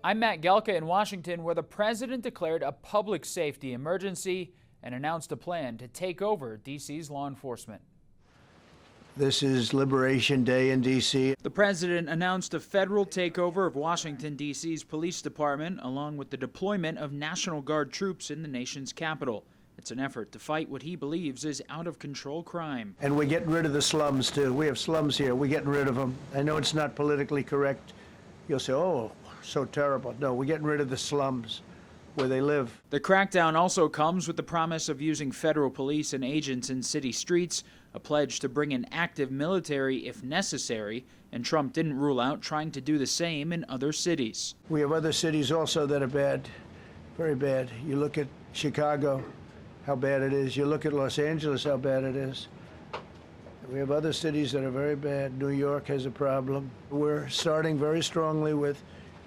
I'm Matt Gelka in Washington, where the president declared a public safety emergency and announced a plan to take over D.C.'s law enforcement. This is Liberation Day in D.C. The president announced a federal takeover of Washington, D.C.'s police department, along with the deployment of National Guard troops in the nation's capital. It's an effort to fight what he believes is out-of-control crime. And we're getting rid of the slums, too. We have slums here. We're getting rid of them. I know it's not politically correct. You'll say, oh, so terrible. No, we're getting rid of the slums where they live. The crackdown also comes with the promise of using federal police and agents in city streets, a pledge to bring in active military if necessary, and Trump didn't rule out trying to do the same in other cities. We have other cities also that are bad, very bad. You look at Chicago, how bad it is. You look at Los Angeles, how bad it is. We have other cities that are very bad. New York has a problem. We're starting very strongly with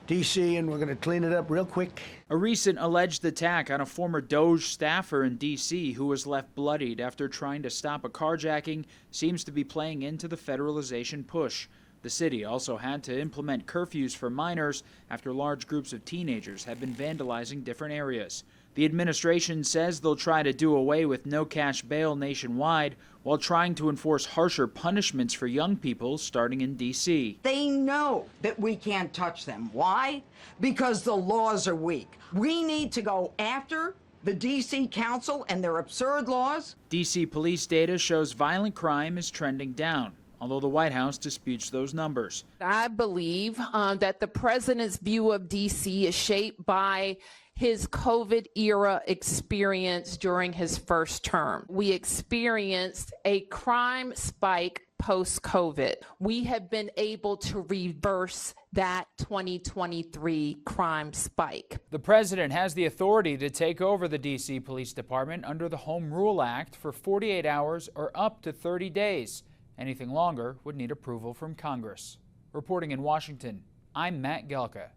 D.C., and we're going to clean it up real quick. A recent alleged attack on a former DOJ staffer in D.C. who was left bloodied after trying to stop a carjacking seems to be playing into the federalization push. The city also had to implement curfews for minors after large groups of teenagers had been vandalizing different areas. The administration says they'll try to do away with no-cash bail nationwide while trying to enforce harsher punishments for young people starting in D.C. They know that we can't touch them. Why? Because the laws are weak. We need to go after the D.C. Council and their absurd laws. D.C. police data shows violent crime is trending down, although the White House disputes those numbers. I believe that the president's view of D.C. is shaped by his COVID-era experience during his first term. We experienced a crime spike post-COVID. We have been able to reverse that 2023 crime spike. The president has the authority to take over the D.C. Police Department under the Home Rule Act for 48 hours or up to 30 days. Anything longer would need approval from Congress. Reporting in Washington, I'm Matt Gelka.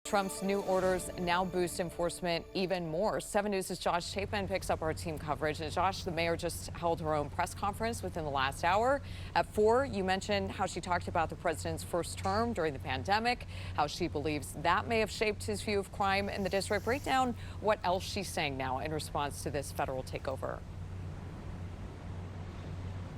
Trump's new orders now boost enforcement even more. 7 News' Josh Chapman picks up our team coverage. And Josh, the mayor just held her own press conference within the last hour. At 4, you mentioned how she talked about the president's first term during the pandemic, how she believes that may have shaped his view of crime in the district. Break down what else she's saying now in response to this federal takeover.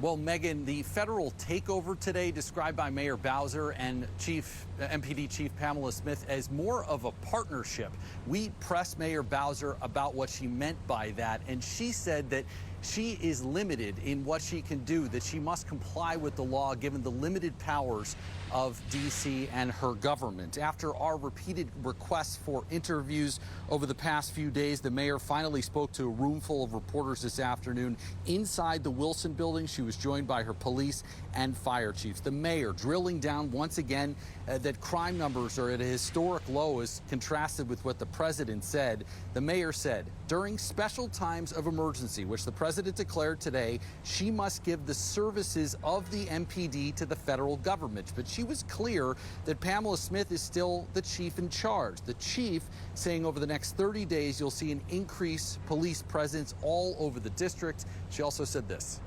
Well, Megan, the federal takeover today described by Mayor Bowser and MPD Chief Pamela Smith as more of a partnership. We pressed Mayor Bowser about what she meant by that, and she said that she is limited in what she can do, that she must comply with the law given the limited powers of D.C. and her government. After our repeated requests for interviews over the past few days, the mayor finally spoke to a room full of reporters this afternoon inside the Wilson building. She was joined by her police and fire chiefs. The mayor drilling down once again that crime numbers are at a historic low as contrasted with what the president said. The mayor said during special times of emergency, which the president declared today, she must give the services of the MPD to the federal government. But she was clear that Pamela Smith is still the chief in charge. The chief saying over the next 30 days, you'll see an increased police presence all over the district. She also said this.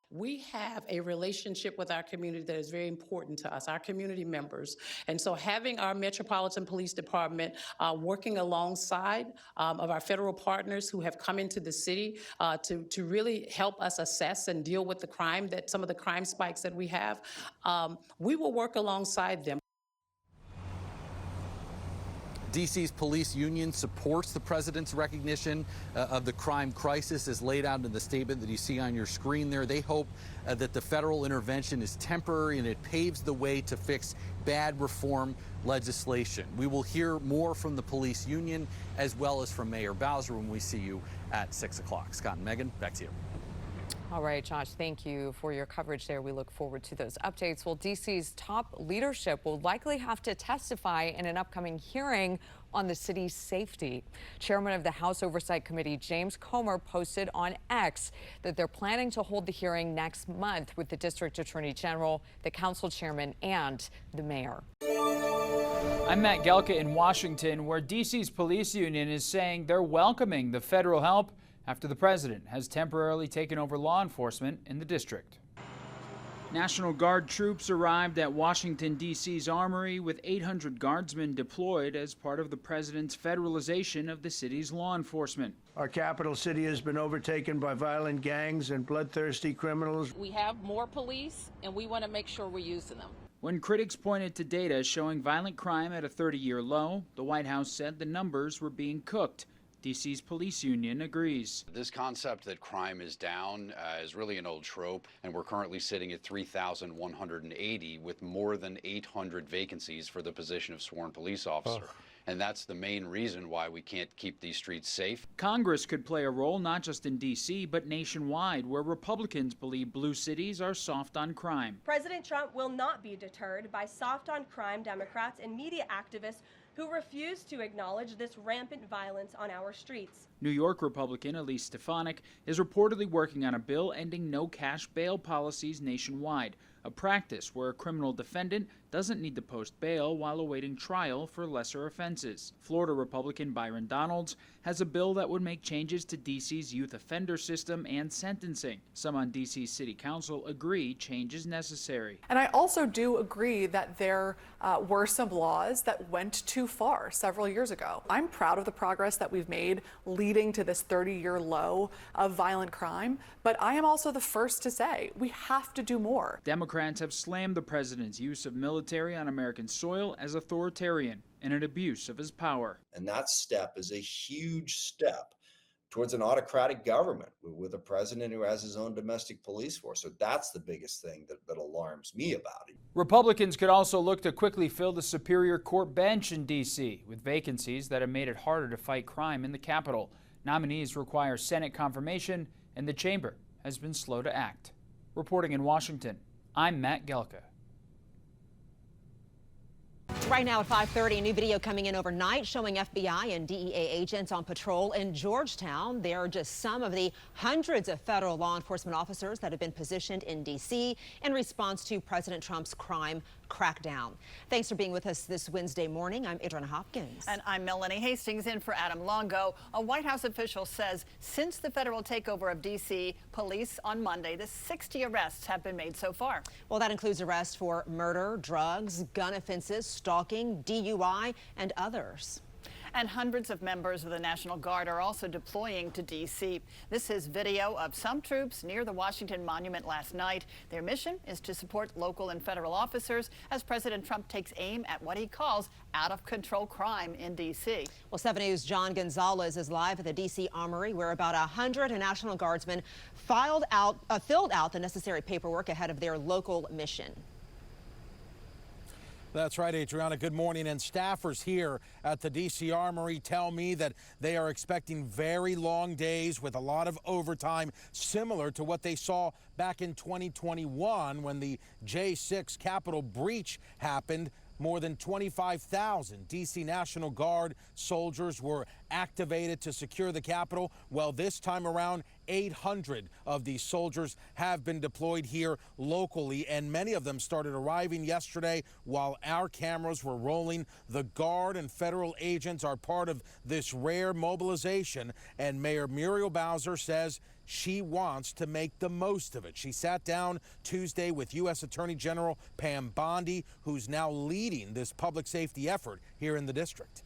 We have a relationship with our community that is very important to us, our community members. And so having our Metropolitan Police Department working alongside of our federal partners who have come into the city to really help us assess and deal with the crime, that some of the crime spikes that we have, we will work alongside them. D.C.'s police union supports the president's recognition of the crime crisis as laid out in the statement that you see on your screen there. They hope that the federal intervention is temporary and it paves the way to fix bad reform legislation. We will hear more from the police union as well as from Mayor Bowser when we see you at 6 o'clock. Scott and Megan, back to you. All right, Josh, thank you for your coverage there. We look forward to those updates. Well, D.C.'s top leadership will likely have to testify in an upcoming hearing on the city's safety. Chairman of the House Oversight Committee, James Comer, posted on X that they're planning to hold the hearing next month with the District Attorney General, the council chairman, and the mayor. I'm Matt Gelka in Washington, where D.C.'s police union is saying they're welcoming the federal help after the president has temporarily taken over law enforcement in the district. National Guard troops arrived at Washington, D.C.'s Armory with 800 guardsmen deployed as part of the president's federalization of the city's law enforcement. Our capital city has been overtaken by violent gangs and bloodthirsty criminals. We have more police, and we want to make sure we're using them. When critics pointed to data showing violent crime at a 30-year low, the White House said the numbers were being cooked. D.C.'s police union agrees. This concept that crime is down is really an old trope, and we're currently sitting at 3,180 with more than 800 vacancies for the position of sworn police officer. And that's the main reason why we can't keep these streets safe. Congress could play a role not just in D.C., but nationwide, where Republicans believe blue cities are soft on crime. President Trump will not be deterred by soft on crime Democrats and media activists who refuse to acknowledge this rampant violence on our streets. New York Republican Elise Stefanik is reportedly working on a bill ending no-cash bail policies nationwide, a practice where a criminal defendant doesn't need to post bail while awaiting trial for lesser offenses. Florida Republican Byron Donalds has a bill that would make changes to D.C.'s youth offender system and sentencing. Some on D.C.'s City Council agree change is necessary. And I also do agree that there were some laws that went too far several years ago. I'm proud of the progress that we've made leading to this 30-year low of violent crime, but I am also the first to say we have to do more. Democrats have slammed the president's use of military on American soil as authoritarian and an abuse of his power. And that step is a huge step towards an autocratic government with a president who has his own domestic police force. So that's the biggest thing that alarms me about it. Republicans could also look to quickly fill the Superior Court bench in D.C. with vacancies that have made it harder to fight crime in the Capitol. Nominees require Senate confirmation, and the chamber has been slow to act. Reporting in Washington, I'm Matt Gelka. Right now at 5:30, a new video coming in overnight showing FBI and DEA agents on patrol in Georgetown. There are just some of the hundreds of federal law enforcement officers that have been positioned in D.C. in response to President Trump's crime crackdown. Thanks for being with us this Wednesday morning. I'm Adriana Hopkins. And I'm Melanie Hastings in for Adam Longo. A White House official says since the federal takeover of D.C. police on Monday, the 60 arrests have been made so far. Well, that includes arrests for murder, drugs, gun offenses, stalking, DUI, and others. And hundreds of members of the National Guard are also deploying to D.C. This is video of some troops near the Washington Monument last night. Their mission is to support local and federal officers as President Trump takes aim at what he calls out-of-control crime in D.C. Well, 7 News' John Gonzalez is live at the D.C. Armory, where about 100 National Guardsmen filled out the necessary paperwork ahead of their local mission. That's right, Adriana. Good morning. And staffers here at the D.C. Armory tell me that they are expecting very long days with a lot of overtime, similar to what they saw back in 2021 when the J6 Capitol breach happened. More than 25,000 D.C. National Guard soldiers were activated to secure the Capitol. Well, this time around, 800 of these soldiers have been deployed here locally, and many of them started arriving yesterday while our cameras were rolling. The Guard and federal agents are part of this rare mobilization, and Mayor Muriel Bowser says she wants to make the most of it. She sat down Tuesday with U.S. Attorney General Pam Bondi, who's now leading this public safety effort here in the district.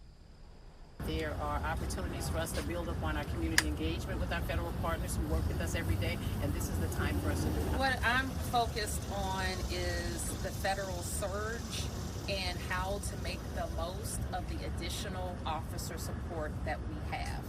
There are opportunities for us to build upon our community engagement with our federal partners who work with us every day, and this is the time for us to do that. What I'm focused on is the federal surge and how to make the most of the additional officer support that we have.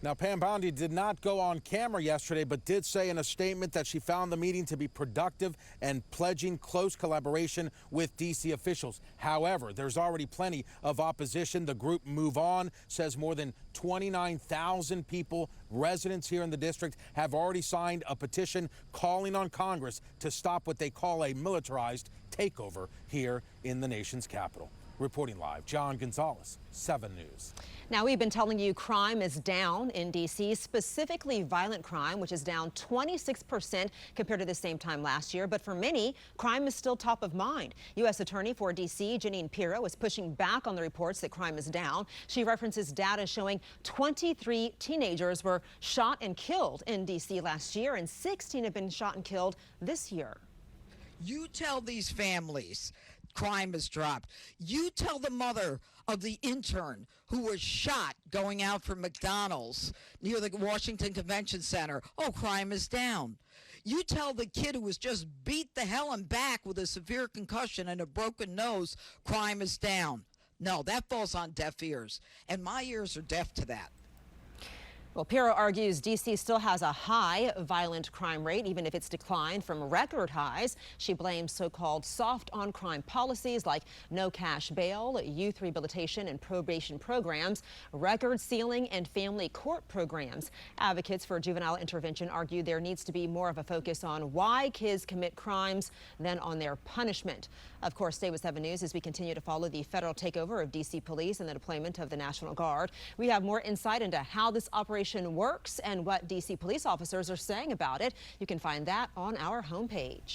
Now, Pam Bondi did not go on camera yesterday, but did say in a statement that she found the meeting to be productive and pledging close collaboration with D.C. officials. However, there's already plenty of opposition. The group Move On says more than 29,000 people, residents here in the district, have already signed a petition calling on Congress to stop what they call a militarized takeover here in the nation's capital. Reporting live, John Gonzalez, 7 News. Now, we've been telling you crime is down in D.C., specifically violent crime, which is down 26% compared to the same time last year. But for many, crime is still top of mind. U.S. Attorney for D.C., Jeanine Pirro, is pushing back on the reports that crime is down. She references data showing 23 teenagers were shot and killed in D.C. last year, and 16 have been shot and killed this year. You tell these families crime has dropped. You tell the mother of the intern who was shot going out from McDonald's near the Washington Convention Center, oh, crime is down. You tell the kid who was just beat the hell and back with a severe concussion and a broken nose, crime is down. No, that falls on deaf ears, and my ears are deaf to that. Well, Pirro argues D.C. still has a high violent crime rate, even if it's declined from record highs. She blames so-called soft-on-crime policies like no cash bail, youth rehabilitation and probation programs, record sealing, and family court programs. Advocates for juvenile intervention argue there needs to be more of a focus on why kids commit crimes than on their punishment. Of course, stay with 7 News as we continue to follow the federal takeover of D.C. police and the deployment of the National Guard. We have more insight into how this operation works and what D.C. police officers are saying about it. You can find that on our homepage.